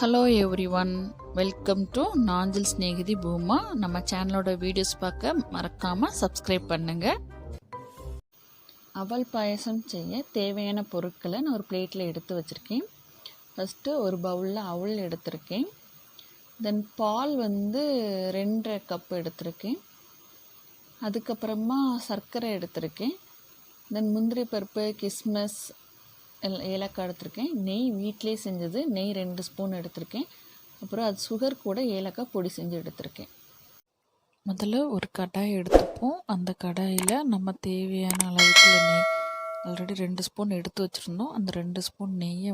Hello everyone, welcome to Nanjil Snehithi Pooma. நம்ம சேனலோட videos பார்க்க மறக்காமல் சப்ஸ்கிரைப் பண்ணுங்கள். அவல் பாயசம் செய்ய தேவையான பொருட்களை நான் ஒரு பிளேட்டில் எடுத்து வச்சுருக்கேன். ஃபஸ்ட்டு ஒரு பவுலில் அவல் எடுத்திருக்கேன். தென் பால் 2.5 கப் எடுத்திருக்கேன். அதுக்கப்புறமா சர்க்கரை எடுத்திருக்கேன். தென் முந்திரி பருப்பு, கிஸ்மிஸ், ஏலக்காய் எடுத்திருக்கேன். நெய் வீட்டிலே செஞ்சது, நெய் 2 ஸ்பூன் எடுத்திருக்கேன். அப்புறம் அது சுகர் கூட ஏலக்காய் பொடி செஞ்சு எடுத்திருக்கேன். முதல்ல ஒரு கடாய் எடுத்துப்போம். அந்த கடாயில் நம்ம தேவையான அளவுக்கு நெய், ஆல்ரெடி 2 ஸ்பூன் எடுத்து வச்சுருந்தோம். அந்த 2 ஸ்பூன் நெய்யை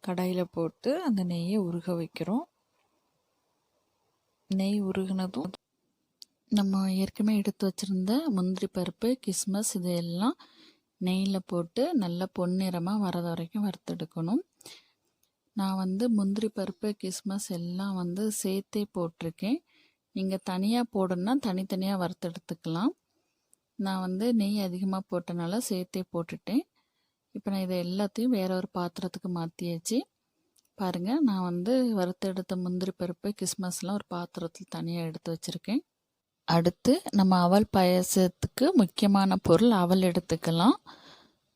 கடாயில் போட்டு அந்த நெய்யை உருக வைக்கிறோம். நெய் உருகினதும் நம்ம ஏற்கனவே எடுத்து வச்சுருந்த முந்திரி பருப்பு, கிஸ்மிஸ் இதெல்லாம் நெய்யில் போட்டு நல்லா பொன்னிறமாக வரது வரைக்கும் வறுத்தெடுக்கணும். நான் முந்திரி பருப்பு, கிஸ்மிஸ் எல்லாம் சேர்த்தே போட்டிருக்கேன். நீங்கள் தனியாக போடணுன்னா தனித்தனியாக வறுத்தெடுத்துக்கலாம். நான் நெய் அதிகமாக போட்டனால சேர்த்தே போட்டுட்டேன். இப்போ நான் இதை எல்லாத்தையும் வேற ஒரு பாத்திரத்துக்கு மாற்றியாச்சு. பாருங்கள், நான் வறுத்தெடுத்த முந்திரி பருப்பு, கிஸ்மிஸ்லாம் ஒரு பாத்திரத்தில் தனியாக எடுத்து வச்சுருக்கேன். அடுத்து நம்ம அவல் பாயசத்துக்கு முக்கியமான பொருள் அவல் எடுத்துக்கலாம்.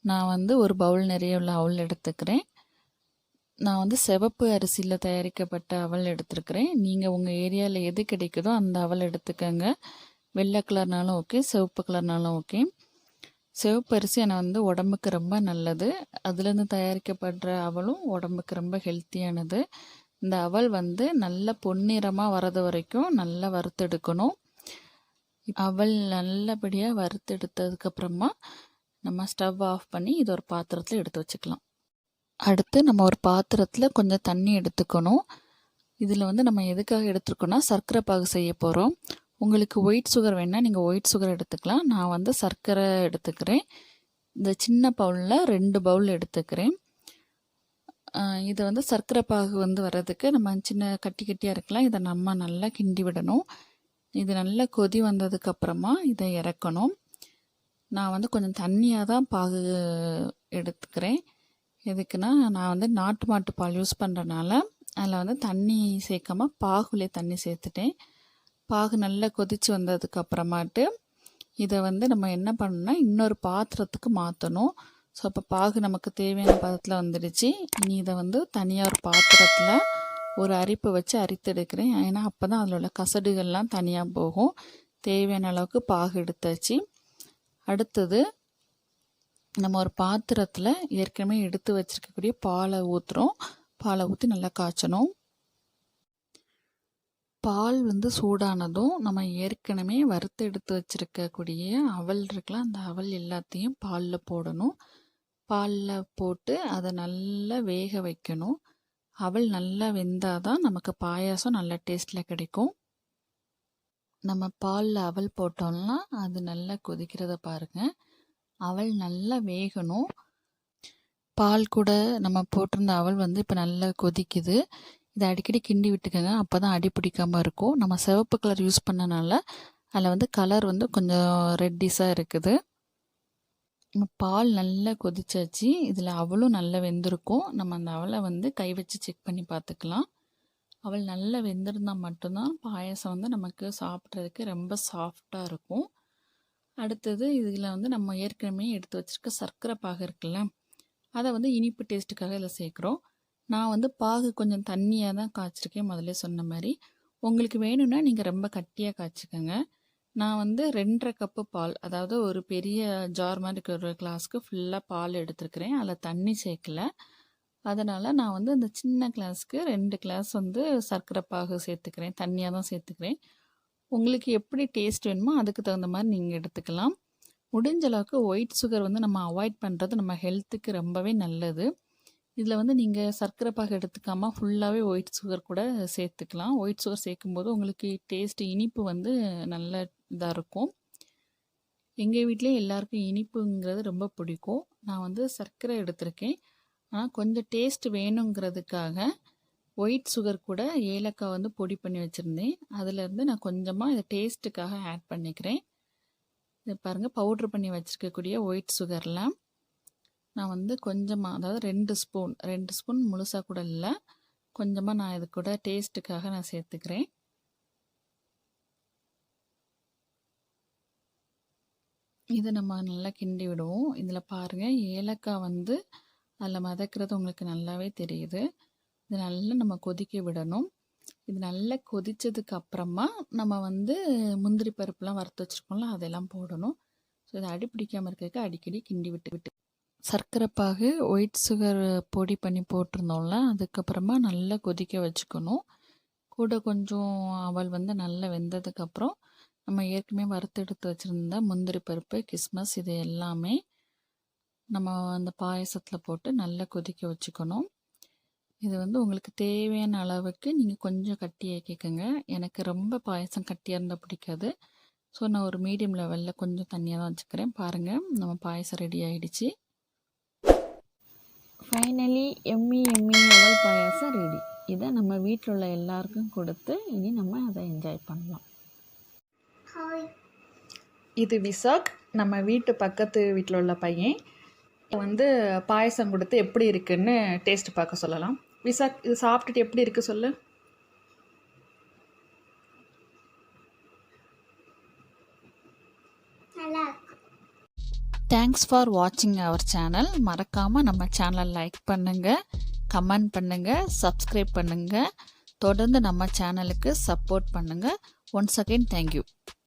நான் ஒரு பவுல் நிறைய உள்ள அவல் எடுத்துக்கிறேன். நான் சிவப்பு அரிசியில் தயாரிக்கப்பட்ட அவல் எடுத்துருக்கிறேன். நீங்கள் உங்கள் ஏரியாவில் எது கிடைக்குதோ அந்த அவல் எடுத்துக்கோங்க. வெள்ளை கலர்னாலும் ஓகே, சிவப்பு கலர்னாலும் ஓகே. சிவப்பு அரிசி ஆனால் உடம்புக்கு ரொம்ப நல்லது. அதுலேருந்து தயாரிக்கப்படுற அவலும் உடம்புக்கு ரொம்ப ஹெல்த்தியானது. இந்த அவல் நல்ல பொன்னிறமாக வரது வரைக்கும் நல்லா வறுத்தெடுக்கணும். அவல் நல்லபடியாக வறுத்தெடுத்ததுக்கப்புறமா நம்ம ஸ்டவ் ஆஃப் பண்ணி இது ஒரு பாத்திரத்தில் எடுத்து வச்சுக்கலாம். அடுத்து நம்ம ஒரு பாத்திரத்தில் கொஞ்சம் தண்ணி எடுத்துக்கணும். இதில் நம்ம எதுக்காக எடுத்துருக்கோன்னா சர்க்கரை பாகு செய்ய போகிறோம். உங்களுக்கு ஒயிட் சுகர் வேணால் நீங்கள் ஒயிட் சுகர் எடுத்துக்கலாம். நான் சர்க்கரை எடுத்துக்கிறேன். இந்த சின்ன பவுலில் 2 பவுல் எடுத்துக்கிறேன். இதை சர்க்கரை பாகு வர்றதுக்கு நம்ம சின்ன கட்டி கட்டியாக இருக்கலாம். இதை நம்ம நல்லா கிண்டி விடணும். இது நல்லா கொதி வந்ததுக்கப்புறமா இதை இறக்கணும். நான் கொஞ்சம் தண்ணியாக தான் பாகு எடுத்துக்கிறேன். எதுக்குன்னா நான் நாட்டு மாட்டு பால் யூஸ் பண்ணுறனால அதில் தண்ணி சேர்க்காம பாகுலே தண்ணி சேர்த்துட்டேன். பாகு நல்லா கொதித்து வந்ததுக்கப்புறமாட்டு இதை நம்ம என்ன பண்ணணும்னா இன்னொரு பாத்திரத்துக்கு மாற்றணும். ஸோ அப்போ பாகு நமக்கு தேவையான பதத்தில் வந்துடுச்சு. இனி இதை தனியாக ஒரு பாத்திரத்தில் ஒரு அரிப்பை வச்சு அரித்தெடுக்கிறேன். ஏன்னா அப்போ தான் அதில் உள்ள கசடுகள்லாம் தனியாக போகும். தேவையான அளவுக்கு பாகு எடுத்தாச்சு. அடுத்தது நம்ம ஒரு பாத்திரத்தில் ஏற்கனவே எடுத்து வச்சுருக்கக்கூடிய பாலை ஊற்றுறோம். பாலை ஊற்றி நல்லா காய்ச்சணும். பால் சூடானதும் நம்ம ஏற்கனவே வறுத்து எடுத்து வச்சுருக்கக்கூடிய அவல் இருக்கலாம், அந்த அவல் எல்லாத்தையும் பாலில் போடணும். பாலில் போட்டு அதை நல்லா வேக வைக்கணும். அவல் நல்லா வெந்தால் தான் நமக்கு பாயாசம் நல்ல டேஸ்ட்டில் கிடைக்கும். நம்ம பாலில் அவல் போட்டோம்னா அது நல்லா கொதிக்கிறத பாருங்கள். அவல் நல்லா வேகணும். பால் கூட நம்ம போட்டிருந்த அவல் இப்போ நல்லா கொதிக்குது. இதை அடிக்கடி கிண்டி விட்டுக்கோங்க, அப்போ தான் அடி பிடிக்காமல் இருக்கும். நம்ம சிவப்பு கலர் யூஸ் பண்ணனால அதில் கலர் கொஞ்சம் ரெட்டிஸாக இருக்குது. நம்ம பால் நல்லா கொதிச்சாச்சு. இதில் அவலும் நல்லா வெந்திருக்கும். நம்ம அந்த அவலை கை வச்சு செக் பண்ணி பார்த்துக்கலாம். அவல் நல்லா வெந்திருந்தால் மட்டும்தான் பாயசம் நமக்கு சாப்பிட்றதுக்கு ரொம்ப சாஃப்டாக இருக்கும். அடுத்தது இதில் நம்ம ஏற்கனவே எடுத்து வச்சுருக்க சர்க்கரை பாகு இருக்குல்ல, அதை இனிப்பு டேஸ்ட்டுக்காக இதில் சேர்க்குறோம். நான் பாகு கொஞ்சம் தண்ணியாக தான் காய்ச்சிருக்கேன், முதல்ல சொன்ன மாதிரி. உங்களுக்கு வேணும்னா நீங்கள் ரொம்ப கட்டியாக காய்ச்சிக்கோங்க. நான் 2.5 கப்பு பால், அதாவது ஒரு பெரிய ஜார் மாதிரி இருக்கிற ஒரு கிளாஸ்க்கு ஃபுல்லாக பால் எடுத்துருக்கிறேன். அதில் தண்ணி சேர்க்கல. அதனால் நான் அந்த சின்ன கிளாஸ்க்கு 2 கிளாஸ் சர்க்கரை பாகு சேர்த்துக்கிறேன். தண்ணியாக தான் சேர்த்துக்கிறேன். உங்களுக்கு எப்படி டேஸ்ட் வேணுமோ அதுக்கு தகுந்த மாதிரி நீங்கள் எடுத்துக்கலாம். முடிஞ்ச அளவுக்கு ஒயிட் சுகர் நம்ம அவாய்ட் பண்ணுறது நம்ம ஹெல்த்துக்கு ரொம்பவே நல்லது. இதில் நீங்கள் சர்க்கரை பாகு எடுத்துக்காமல் ஃபுல்லாகவே ஒயிட் சுகர் கூட சேர்த்துக்கலாம். ஒயிட் சுகர் சேர்க்கும்போது உங்களுக்கு டேஸ்ட்டு இனிப்பு நல்ல இதாக இருக்கும். எங்கள் வீட்லேயே எல்லாருக்கும் இனிப்புங்கிறது ரொம்ப பிடிக்கும். நான் சர்க்கரை எடுத்திருக்கேன். ஆனால் கொஞ்சம் டேஸ்ட் வேணுங்கிறதுக்காக ஒயிட் சுகர் கூட ஏலக்காய் பொடி பண்ணி வச்சுருந்தேன். அதிலேருந்து நான் கொஞ்சமாக இதை டேஸ்ட்டுக்காக ஆட் பண்ணிக்கிறேன். இது பாருங்கள், பவுட்ரு பண்ணி வச்சுருக்கக்கூடிய ஒயிட் சுகரில் நான் கொஞ்சமாக, அதாவது 2 ஸ்பூன் முழுசாக கூட இல்லை, கொஞ்சமாக நான் இது கூட டேஸ்ட்டுக்காக நான் சேர்த்துக்கிறேன். இதை நம்ம நல்லா கிண்டி விடுவோம். இதில் பாருங்கள், ஏலக்காய் வந்து அதில் மதக்கிறது உங்களுக்கு நல்லாவே தெரியுது. இது நல்லா நம்ம கொதிக்க விடணும். இது நல்லா கொதித்ததுக்கு அப்புறமா நம்ம வந்து முந்திரி பருப்புலாம் வறுத்து வச்சுருக்கோம்ல, அதெல்லாம் போடணும். ஸோ இதை அடி பிடிக்காமல் இருக்கிறதுக்கு அடிக்கடி கிண்டி விட்டு சர்க்கரை பாகு ஒயிட் சுகர் பொடி பண்ணி போட்டிருந்தோம்ல, அதுக்கப்புறமா நல்லா கொதிக்க வச்சுக்கணும். கூட கொஞ்சம் அவல் வந்து நல்லா வெந்ததுக்கப்புறம் நம்ம ஏற்கனவே வறுத்து எடுத்து வச்சுருந்த முந்திரி பருப்பு, கிஸ்மஸ் இது எல்லாமே நம்ம அந்த பாயசத்தில் போட்டு நல்லா கொதிக்க வச்சுக்கணும். இது வந்து உங்களுக்கு தேவையான அளவுக்கு நீங்கள் கொஞ்சம் கட்டியாக்கிக்கோங்க. எனக்கு ரொம்ப பாயசம் கட்டியாக இருந்தால் பிடிக்காது. ஸோ நான் ஒரு மீடியம் லெவலில் கொஞ்சம் தண்ணியாக தான் வச்சுக்கிறேன். பாருங்கள், நம்ம பாயசம் ரெடி ஆகிடுச்சு. ஃபைனலி எம்மி அவல் பாயாசம் ரெடி. இதை நம்ம வீட்டில் உள்ள எல்லாருக்கும் கொடுத்து இனி நம்ம அதை என்ஜாய் பண்ணலாம். இது விசாக், நம்ம வீட்டு பக்கத்து வீட்டில் உள்ள பையன் வந்து பாயசம் கொடுத்து எப்படி இருக்குன்னு டேஸ்ட் பார்க்க சொல்லலாம். விசாக், இது சாப்பிட்டுட்டு எப்படி இருக்குது சொல்லு. தேங்க்ஸ் ஃபார் வாட்சிங் அவர் சேனல். மறக்காமல் நம்ம சேனலை லைக் பண்ணுங்கள், கமெண்ட் பண்ணுங்கள், சப்ஸ்கிரைப் பண்ணுங்கள். தொடர்ந்து நம்ம சேனலுக்கு சப்போர்ட் பண்ணுங்கள். Once again thank you.